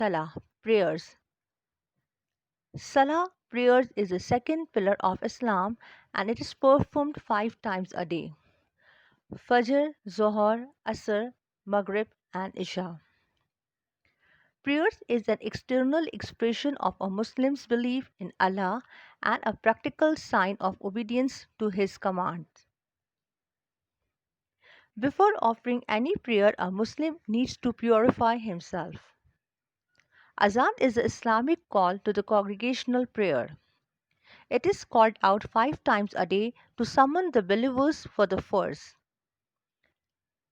Salah, prayers. Salah, prayers, is the second pillar of Islam and it is performed 5 times a day: Fajr, Zohar, Asr, Maghrib, and Isha. Prayers is an external expression of a Muslim's belief in Allah and a practical sign of obedience to His commands. Before offering any prayer, a Muslim needs to purify himself. Azan is the Islamic call to the congregational prayer. It is called out 5 times a day to summon the believers for the furs.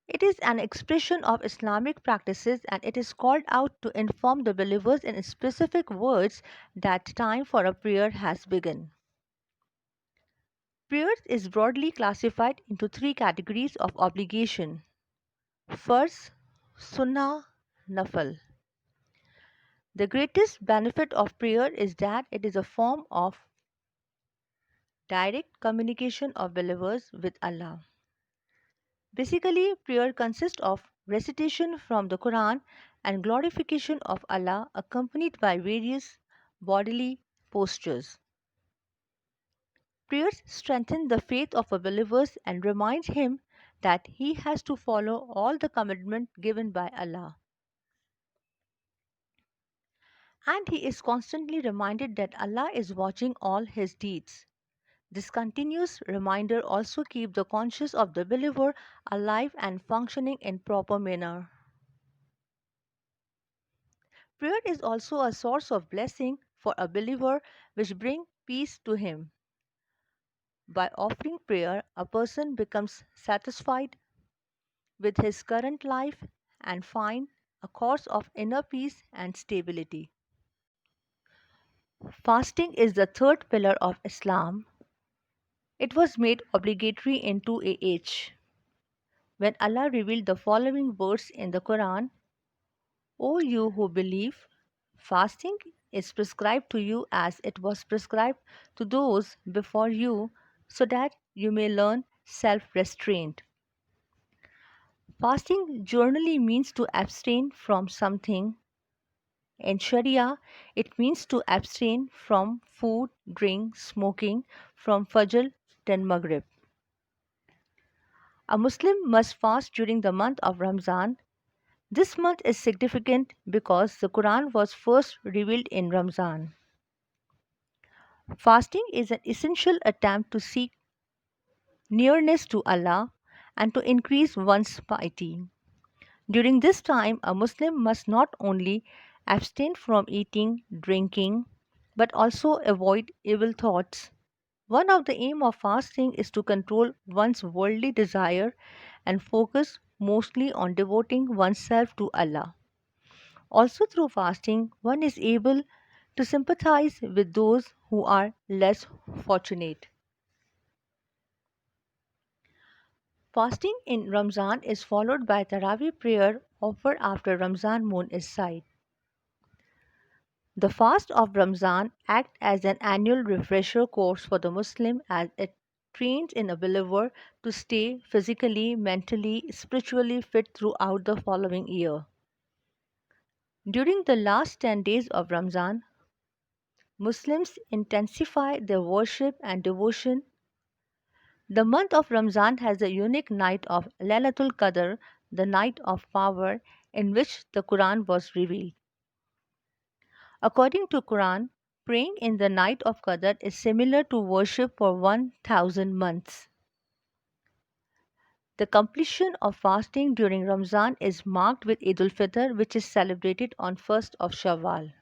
It is an expression of Islamic practices and it is called out to inform the believers in specific words that time for a prayer has begun. Prayer is broadly classified into three categories of obligation: Fars, Sunnah, Nafal. The greatest benefit of prayer is that it is a form of direct communication of believers with Allah. Basically, prayer consists of recitation from the Quran and glorification of Allah accompanied by various bodily postures. Prayers strengthen the faith of a believer and reminds him that he has to follow all the commandments given by Allah. And he is constantly reminded that Allah is watching all his deeds. This continuous reminder also keeps the conscience of the believer alive and functioning in proper manner. Prayer is also a source of blessing for a believer which brings peace to him. By offering prayer, a person becomes satisfied with his current life and finds a course of inner peace and stability. Fasting is the third pillar of Islam. It was made obligatory in 2AH when Allah revealed the following words in the Quran: O you who believe, fasting is prescribed to you as it was prescribed to those before you, so that you may learn self restraint. Fasting generally means to abstain from something. In Sharia, it means to abstain from food, drink, smoking from Fajr till Maghrib. A Muslim must fast during the month of Ramzan. This month is significant because the Quran was first revealed in Ramzan. Fasting is an essential attempt to seek nearness to Allah and to increase one's piety. During this time, a Muslim must not only abstain from eating, drinking, but also avoid evil thoughts. One of the aim of fasting is to control one's worldly desire and focus mostly on devoting oneself to Allah. Also, through fasting, one is able to sympathize with those who are less fortunate. Fasting in Ramzan is followed by Taraweeh prayer offered after Ramzan moon is sight. The fast of Ramzan acts as an annual refresher course for the Muslim as it trains in a believer to stay physically, mentally, spiritually fit throughout the following year. During the last 10 days of Ramzan, Muslims intensify their worship and devotion. The month of Ramzan has a unique night of Laylatul Qadr, the night of power, in which the Quran was revealed. According to Quran, praying in the night of Qadr is similar to worship for 1000 months. The completion of fasting during Ramzan is marked with Eid al-Fitr, which is celebrated on 1st of Shawwal.